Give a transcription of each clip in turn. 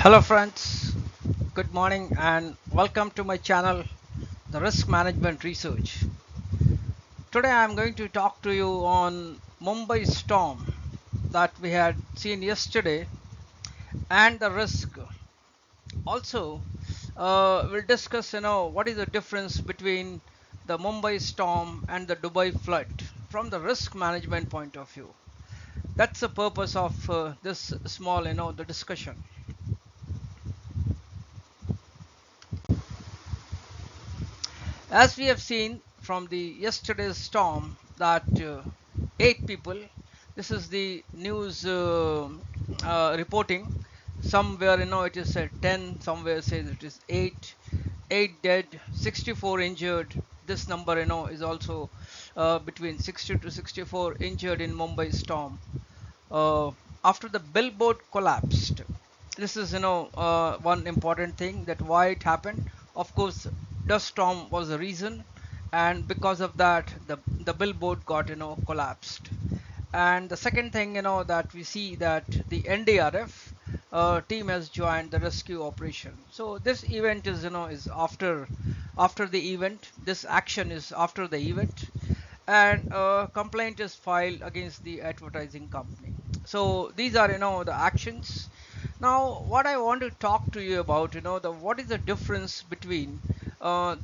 Hello friends, good morning and welcome to my channel, The Risk Management Research. Today I am going to talk to you on Mumbai Storm that we had seen yesterday and the risk. Also, we'll discuss, what is the difference between the Mumbai Storm and the Dubai flood from the risk management point of view. That's the purpose of this small, the discussion. As we have seen from the yesterday's storm that 8 people, this is the news reporting. Somewhere it is 10, somewhere says it is 8. 8 dead, 64 injured. This number is also between 60 to 64 injured in Mumbai storm. Uh, After the billboard collapsed, this is one important thing that why it happened. Of course, dust storm was the reason, and because of that the billboard got collapsed. And the second thing that we see that the NDRF team has joined the rescue operation. So this event is is after the event. This action is after the event, and a complaint is filed against the advertising company. So these are the actions. Now what I want to talk to you about, the what is the difference between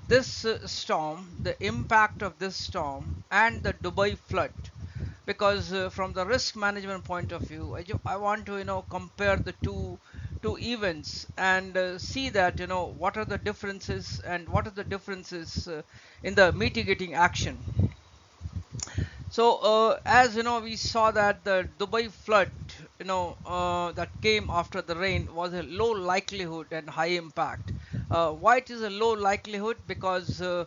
this storm, the impact of this storm and the Dubai flood, because from the risk management point of view, I want to compare the two events and see that what are the differences and what are the differences in the mitigating action. So, as we saw that the Dubai flood, that came after the rain was a low likelihood and high impact. Why it is a low likelihood? Because the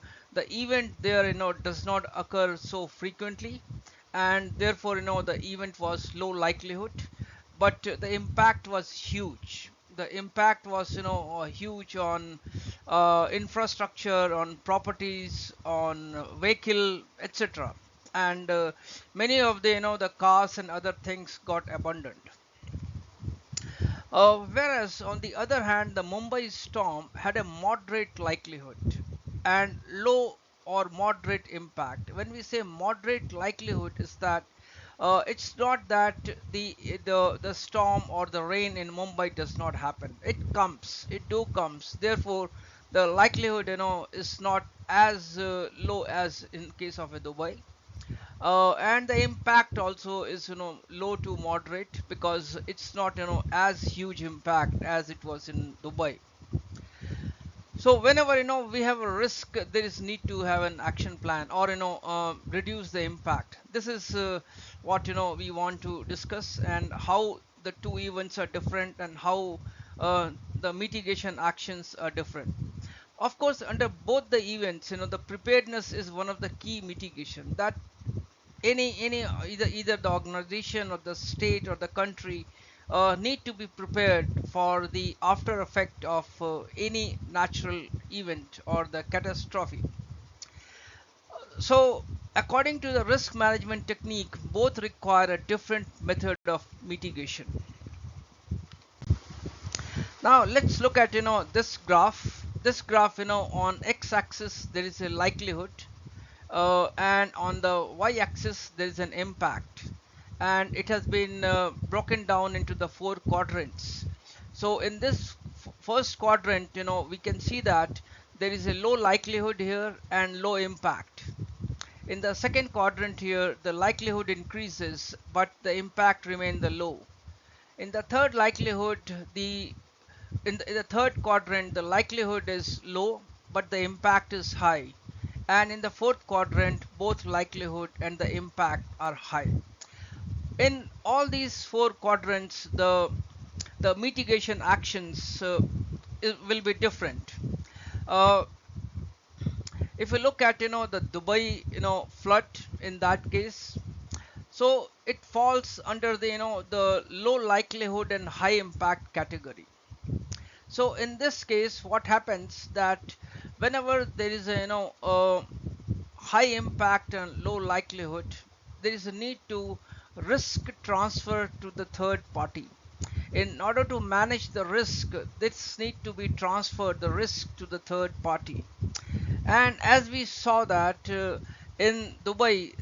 event there, does not occur so frequently, and therefore, the event was low likelihood, but the impact was huge. The impact was, huge on infrastructure, on properties, on vehicle, etc. And many of the the cars and other things got abandoned. Whereas on the other hand, the Mumbai storm had a moderate likelihood and low or moderate impact. When we say moderate likelihood, is that it's not that the storm or the rain in Mumbai does not happen. It comes, it do comes. Therefore, the likelihood is not as low as in case of a Dubai. And the impact also is low to moderate, because it's not as huge impact as it was in Dubai. So whenever we have a risk, there is need to have an action plan, or reduce the impact. This is what we want to discuss, and how the two events are different, and how the mitigation actions are different. Of course, under both the events, the preparedness is one of the key mitigation, that any either the organization or the state or the country need to be prepared for the after effect of any natural event or the catastrophe. So according to the risk management technique, both require a different method of mitigation. Now let's look at this graph. On x-axis there is a likelihood, and on the y-axis there is an impact, and it has been broken down into the four quadrants. So in this first quadrant, we can see that there is a low likelihood here and low impact. In the second quadrant here, the likelihood increases but the impact remain the low. In the third likelihood, in the third quadrant, the likelihood is low but the impact is high. And in the fourth quadrant, both likelihood and the impact are high. In all these four quadrants, the mitigation actions will be different. Uh, if you look at the Dubai flood, in that case, so it falls under the the low likelihood and high impact category. So in this case, what happens that whenever there is a high impact and low likelihood, there is a need to risk transfer to the third party. in order to manage the risk, this need to be transferred the risk to the third party. And as we saw that in Dubai,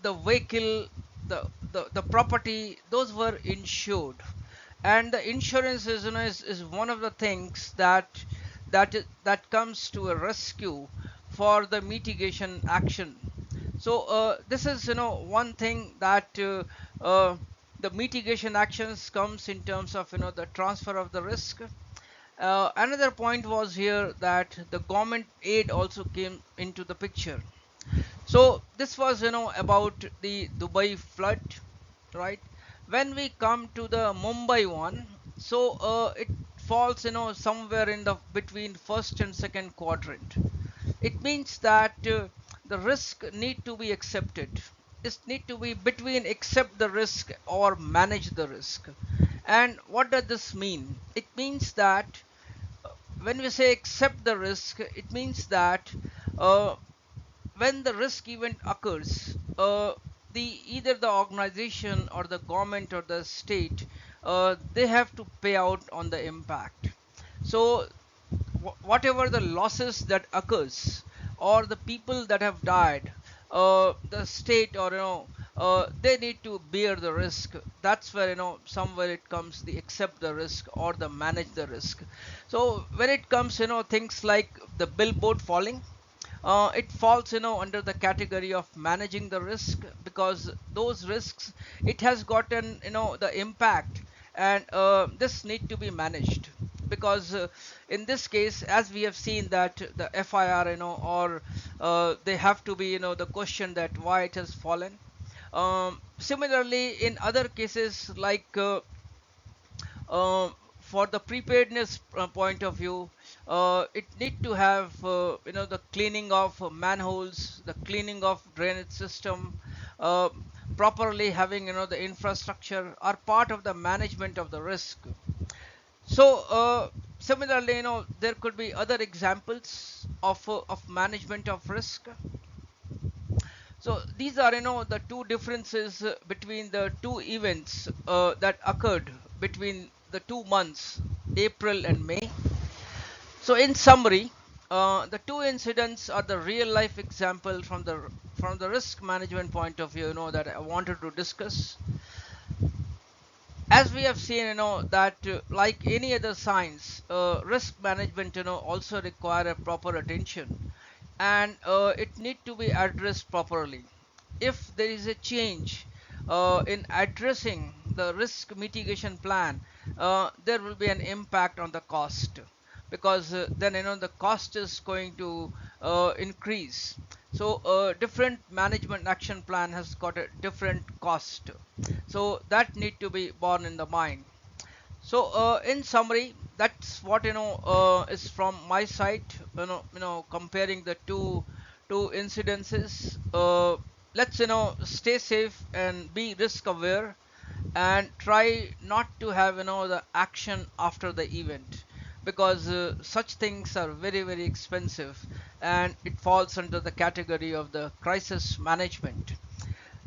the vehicle, the property, those were insured, and the insurance is, is one of the things that comes to a rescue for the mitigation action. So this is, one thing that the mitigation actions comes in terms of, the transfer of the risk. Another point was here that the government aid also came into the picture. So this was, about the Dubai flood, right? When we come to the Mumbai one, so it falls, somewhere in the between first and second quadrant. It means that the risk need to be accepted. It need to be between accept the risk or manage the risk. And what does this mean? It means that when we say accept the risk, it means that uh, when the risk event occurs, the either the organization or the government or the state, they have to pay out on the impact. So whatever the losses that occurs or the people that have died, the state or, they need to bear the risk. That's where, somewhere it comes the accept the risk or the manage the risk. So when it comes, things like the billboard falling, it falls, under the category of managing the risk, because those risks, it has gotten, the impact, and this need to be managed, because in this case, as we have seen that the FIR, or they have to be, the question that why it has fallen. Similarly, in other cases like uh, for the preparedness point of view, it need to have, the cleaning of manholes, the cleaning of drainage system, uh, properly having, the infrastructure are part of the management of the risk. So similarly, there could be other examples of management of risk. So these are, the two differences between the two events that occurred between the 2 months, April and May. So in summary, the two incidents are the real life example from the risk management point of view, that I wanted to discuss. As we have seen, that like any other science, risk management, also require a proper attention, and it need to be addressed properly. If there is a change in addressing the risk mitigation plan, there will be an impact on the cost, because then, the cost is going to increase. So different management action plan has got a different cost, so that need to be borne in the mind. So in summary, that's what, is from my side, comparing the two incidences. Let's, stay safe and be risk aware, and try not to have, the action after the event, because such things are very very expensive, and it falls under the category of the crisis management.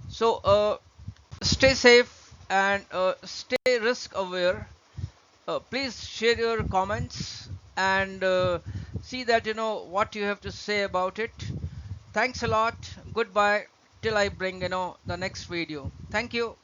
So stay safe and stay risk aware. Please share your comments, and see that, what you have to say about it. Thanks a lot. Goodbye till I bring, the next video. Thank you.